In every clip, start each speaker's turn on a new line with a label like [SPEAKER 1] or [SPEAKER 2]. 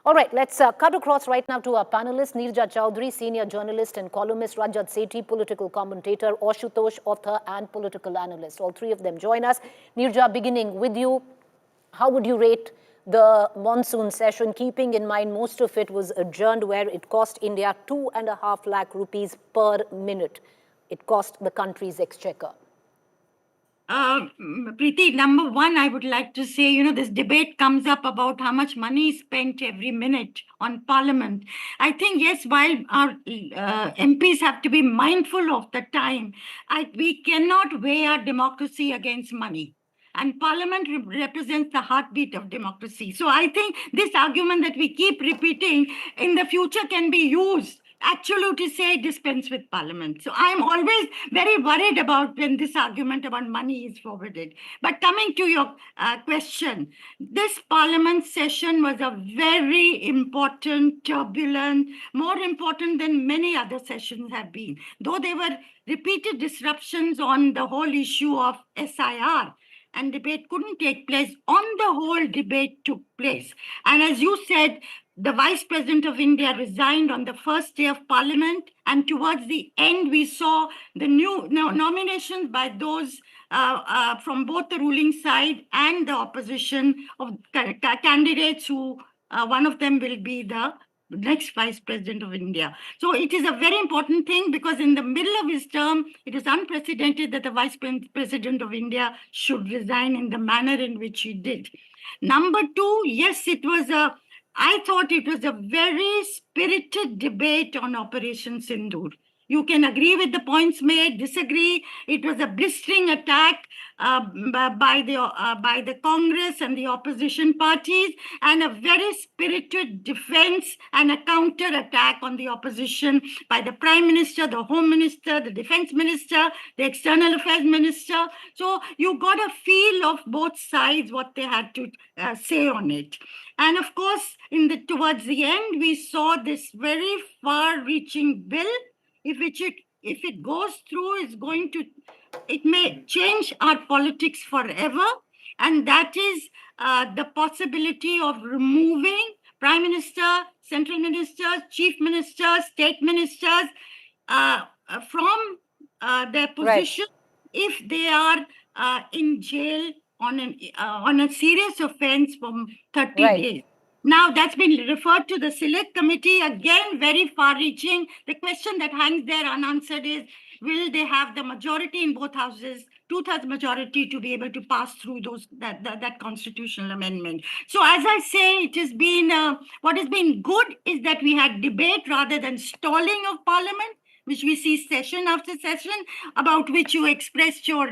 [SPEAKER 1] All right, let's cut across right now to our panelists. Neerja Chowdhury, senior journalist and columnist; Rajat Sethi, political commentator; Ashutosh, author and political analyst. All three of them join us. Neerja, beginning with you, how would you rate the monsoon session, keeping in mind most of it was adjourned, where it cost India 2.5 lakh rupees per minute? It cost the country's exchequer.
[SPEAKER 2] Preeti, number one, I would like to say, this debate comes up about how much money is spent every minute on Parliament. I think, yes, while our MPs have to be mindful of the time, we cannot weigh our democracy against money. And Parliament represents the heartbeat of democracy. So I think this argument that we keep repeating in the future can be used actually to say dispense with Parliament. So I'm always very worried about when this argument about money is forwarded. But coming to your question, this Parliament session was a very important, turbulent, more important than many other sessions have been. Though there were repeated disruptions on the whole issue of SIR, and debate couldn't take place. On the whole, debate took place. And as you said, the Vice President of India resigned on the first day of Parliament, and towards the end, we saw the new nominations by those from both the ruling side and the opposition of candidates who one of them will be the next Vice President of India. So it is a very important thing, because in the middle of his term, it is unprecedented that the Vice President of India should resign in the manner in which he did. Number two, yes, I thought it was a very spirited debate on Operation Sindoor. You can agree with the points made, disagree. It was a blistering attack by the Congress and the opposition parties, and a very spirited defense and a counter attack on the opposition by the Prime Minister, the Home Minister, the Defense Minister, the External Affairs Minister. So you got a feel of both sides, what they had to say on it. And of course, towards the end, we saw this very far-reaching bill. If it goes through, it may change our politics forever. And that is the possibility of removing Prime Minister, Central Ministers, Chief Ministers, State Ministers from their position, if they are in jail on a serious offense from 30 days. Now, that's been referred to the Select Committee, again, very far-reaching. The question that hangs there unanswered is, will they have the majority in both houses, two-thirds majority, to be able to pass through that constitutional amendment? So, as I say, it has been, what has been good is that we had debate rather than stalling of Parliament, which we see session after session, about which you expressed your,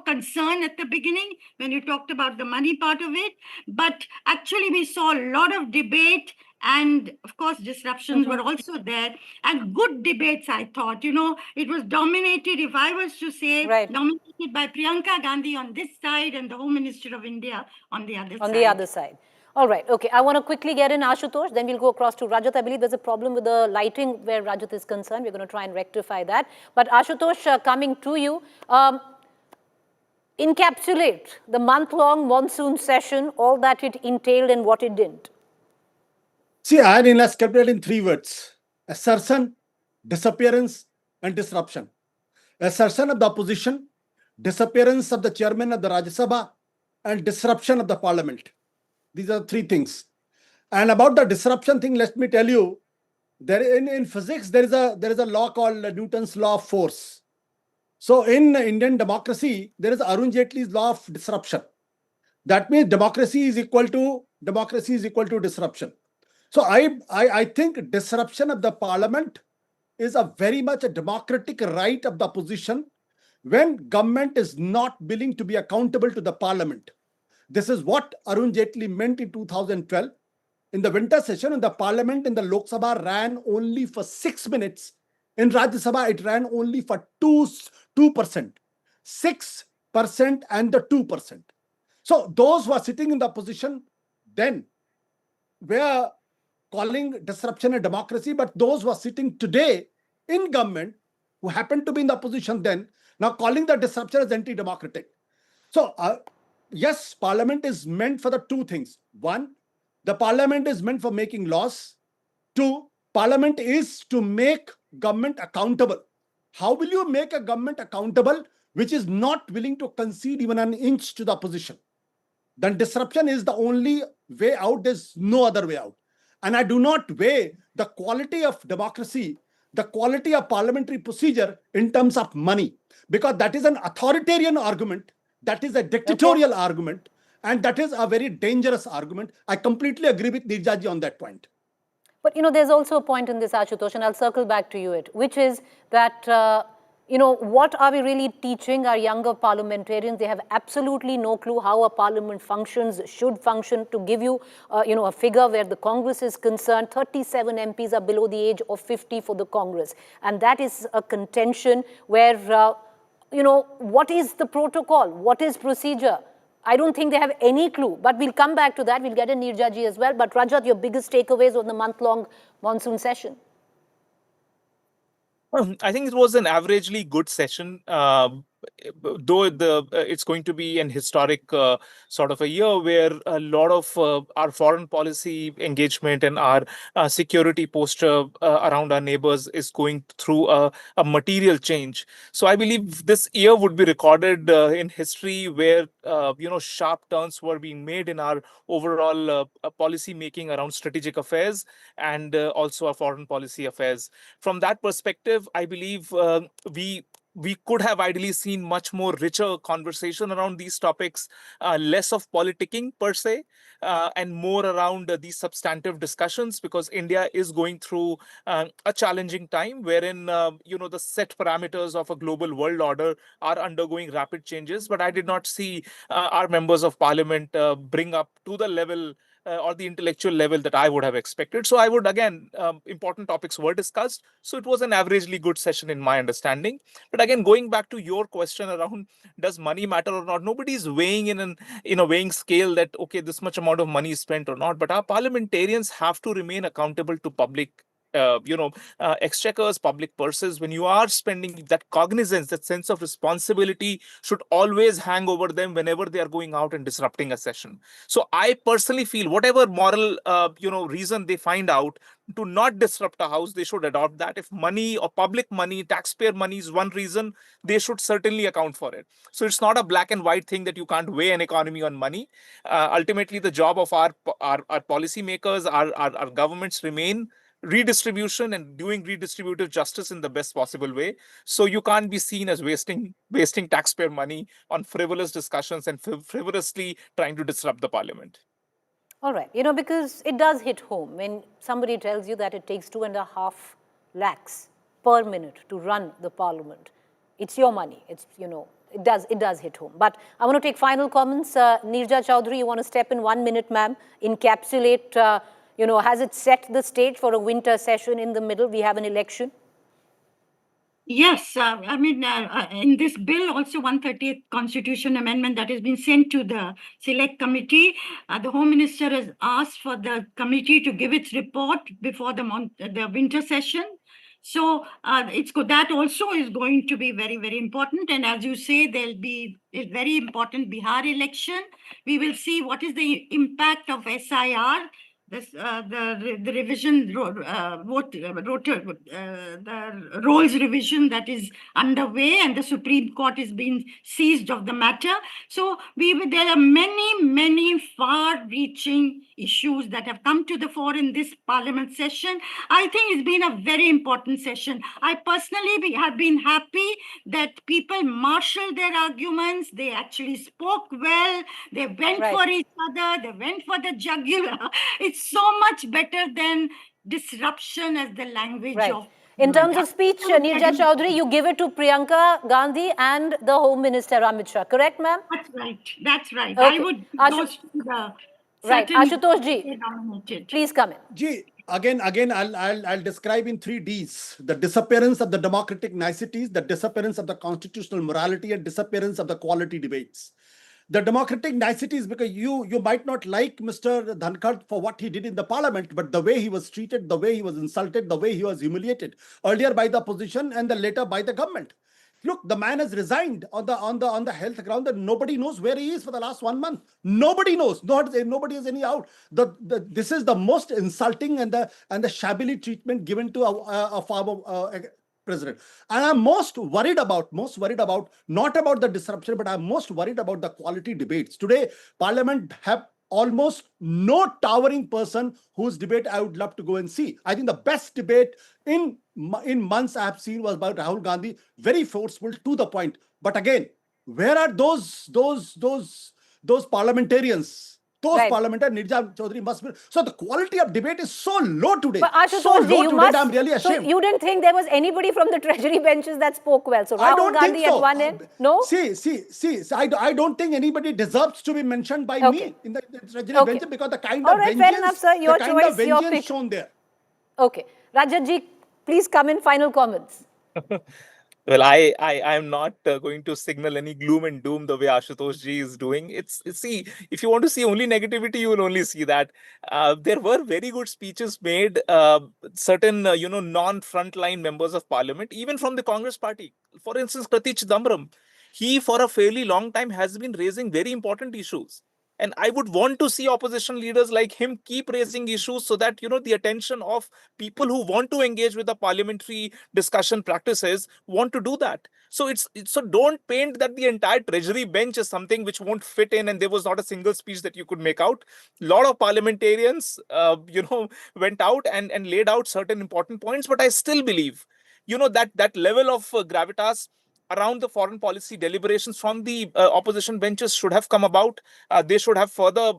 [SPEAKER 2] concern at the beginning when you talked about the money part of it. But actually, we saw a lot of debate, and of course, disruptions were also there, and good debates, I thought. It was dominated, if I was to say, dominated by Priyanka Gandhi on this side and the Home Minister of India on the other side.
[SPEAKER 1] On the other side. All right. Okay. I want to quickly get in Ashutosh. Then we'll go across to Rajat. I believe there's a problem with the lighting where Rajat is concerned. We're going to try and rectify that. But Ashutosh, coming to you, encapsulate the month-long monsoon session, all that it entailed and what it didn't.
[SPEAKER 3] See, I encapsulated in 3 words: assertion, disappearance, and disruption. Assertion of the opposition, disappearance of the chairman of the Rajya Sabha, and disruption of the parliament. These are 3 things. And about the disruption thing, let me tell you, in physics, there is a law called Newton's law of force. So in Indian democracy, there is Arun Jaitley's law of disruption. That means democracy is equal to disruption. So I think disruption of the parliament is a very much a democratic right of the opposition when government is not willing to be accountable to the parliament. This is what Arun Jaitley meant in 2012. In the winter session, in the parliament, in the Lok Sabha ran only for 6 minutes. In Rajya Sabha, it ran only for 2%. 6% and the 2%. So those who are sitting in the opposition then were calling disruption a democracy, but those who are sitting today in government, who happen to be in the opposition then, now calling the disruption as anti-democratic. So, yes, parliament is meant for the 2 things. 1, The parliament is meant for making laws. 2, parliament is to make government accountable. How will you make a government accountable which is not willing to concede even an inch to the opposition? Then disruption is the only way out. There's no other way out. And I do not weigh the quality of democracy, the quality of parliamentary procedure in terms of money, because that is an authoritarian argument, that is a dictatorial argument, and that is a very dangerous argument. I completely agree with Nirjaji on that point.
[SPEAKER 1] But, there's also a point in this, Ashutosh, and I'll circle back to you, which is that, what are we really teaching our younger parliamentarians? They have absolutely no clue how a parliament functions, should function. To give you, a figure where the Congress is concerned, 37 MPs are below the age of 50 for the Congress. And that is a contention where, what is the protocol? What is procedure? I don't think they have any clue, but we'll come back to that. We'll get a Nirjaji as well. But Rajat, your biggest takeaways on the month-long monsoon session?
[SPEAKER 4] I think it was an averagely good session, though it's going to be an historic sort of a year where a lot of our foreign policy engagement and our security posture around our neighbors is going through a material change. So I believe this year would be recorded in history where sharp turns were being made in our overall policy making around strategic affairs and also our foreign policy affairs. From that perspective, I believe we could have ideally seen much more richer conversation around these topics, less of politicking per se, and more around these substantive discussions, because India is going through a challenging time wherein the set parameters of a global world order are undergoing rapid changes. But I did not see our members of parliament bring up to the level or the intellectual level that I would have expected. So I would, again, important topics were discussed. So it was an averagely good session in my understanding. But again, going back to your question around does money matter or not, nobody's weighing in a weighing scale that, okay, this much amount of money is spent or not. But our parliamentarians have to remain accountable to public exchequers, public purses. When you are spending, that cognizance, that sense of responsibility should always hang over them whenever they are going out and disrupting a session. So I personally feel whatever moral reason they find out to not disrupt a house, they should adopt that. If money or public money, taxpayer money is one reason, they should certainly account for it. So it's not a black and white thing that you can't weigh an economy on money. Ultimately, the job of our policymakers, our governments remain redistribution and doing redistributive justice in the best possible way. So you can't be seen as wasting taxpayer money on frivolous discussions and frivolously trying to disrupt the parliament.
[SPEAKER 1] All right, because it does hit home when somebody tells you that it takes 2.5 lakhs per minute to run the parliament. It's your money. It's, it does hit home. But I want to take final comments. Nirja Chowdhury, you want to step in 1 minute, ma'am, encapsulate, has it set the stage for a winter session in the middle? We have an election.
[SPEAKER 2] Yes, in this bill, also 130th Constitution Amendment that has been sent to the Select Committee, the Home Minister has asked for the committee to give its report before the winter session. So that also is going to be very, very important. And as you say, there'll be a very important Bihar election. We will see what is the impact of SIR. The revision the roles revision that is underway, and the Supreme Court is being seized of the matter. So there are many far-reaching issues that have come to the fore in this Parliament session. I think it's been a very important session. I personally have been happy that people marshaled their arguments. They actually spoke well. They went for each other. They went for the jugular. It's so much better than disruption as the language of...
[SPEAKER 1] In terms of speech, Nirja Chowdhury, you give it to Priyanka Gandhi and the Home Minister Amit Shah, correct, ma'am?
[SPEAKER 2] That's right.
[SPEAKER 1] Okay.
[SPEAKER 2] I would go to the...
[SPEAKER 1] Right, Ashutosh ji, please come in.
[SPEAKER 3] Ji, again, I'll describe in 3 Ds: the disappearance of the democratic niceties, the disappearance of the constitutional morality, and disappearance of the quality debates. The democratic niceties, because you might not like Mr. Dhankar for what he did in the parliament, but the way he was treated, the way he was insulted, the way he was humiliated, earlier by the opposition and then later by the government. Look, the man has resigned on the health ground that nobody knows where he is for the last 1 month. Nobody knows. Nobody has any out. This is the most insulting and the shabbily treatment given to a former president. And I'm most worried about not about the disruption, but I'm most worried about the quality debates. Today, Parliament have almost no towering person whose debate I would love to go and see. I think the best debate in months I have seen was about Rahul Gandhi, very forceful, to the point. But again, where are those parliamentarians? Those
[SPEAKER 1] Right.
[SPEAKER 3] parliamentarians, Nirja Chaudhary must be. So the quality of debate is so low today.
[SPEAKER 1] But
[SPEAKER 3] So
[SPEAKER 1] Ashutosh
[SPEAKER 3] low
[SPEAKER 1] ji, you
[SPEAKER 3] today
[SPEAKER 1] must.
[SPEAKER 3] that I'm really
[SPEAKER 1] So
[SPEAKER 3] ashamed.
[SPEAKER 1] you didn't think there was anybody from the treasury benches that spoke well. So
[SPEAKER 3] I
[SPEAKER 1] Rahul
[SPEAKER 3] don't
[SPEAKER 1] Gandhi
[SPEAKER 3] think so.
[SPEAKER 1] at one end, no.
[SPEAKER 3] See, I don't think anybody deserves to be mentioned by
[SPEAKER 1] Okay.
[SPEAKER 3] me in the treasury
[SPEAKER 1] Okay.
[SPEAKER 3] bench, because the kind
[SPEAKER 1] All
[SPEAKER 3] of
[SPEAKER 1] right, fair enough,
[SPEAKER 3] vengeance,
[SPEAKER 1] sir. Your
[SPEAKER 3] the kind
[SPEAKER 1] choice,
[SPEAKER 3] of
[SPEAKER 1] your
[SPEAKER 3] vengeance
[SPEAKER 1] pick.
[SPEAKER 3] shown there.
[SPEAKER 1] Okay, Rajat ji, please come in. Final comments.
[SPEAKER 4] Well, I am not going to signal any gloom and doom the way Ashutosh ji is doing. See, if you want to see only negativity, you will only see that. There were very good speeches made, certain non-frontline members of parliament, even from the Congress party. For instance, Pratik Chidambaram, he for a fairly long time has been raising very important issues. And I would want to see opposition leaders like him keep raising issues so that the attention of people who want to engage with the parliamentary discussion practices want to do that. So don't paint that the entire treasury bench is something which won't fit in and there was not a single speech that you could make out. A lot of parliamentarians went out and laid out certain important points, but I still believe that level of gravitas around the foreign policy deliberations from the opposition benches should have come about. They should have further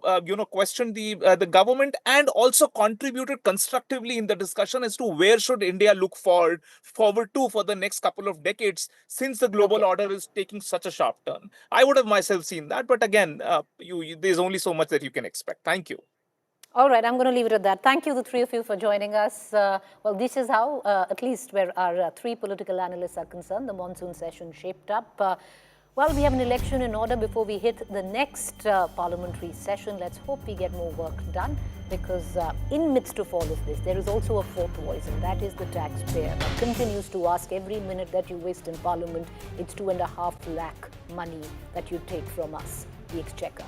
[SPEAKER 4] questioned the government and also contributed constructively in the discussion as to where should India look forward to for the next couple of decades, since the global
[SPEAKER 1] Okay.
[SPEAKER 4] order is taking such a sharp turn. I would have myself seen that, but again, there's only so much that you can expect. Thank you.
[SPEAKER 1] All right, I'm going to leave it at that. Thank you, the three of you, for joining us. Well, this is how, at least where our three political analysts are concerned, the monsoon session shaped up. Well, we have an election in order before we hit the next parliamentary session. Let's hope we get more work done, because in midst of all of this, there is also a fourth voice, and that is the taxpayer, that continues to ask every minute that you waste in parliament, it's 2.5 lakh money that you take from us, the exchequer.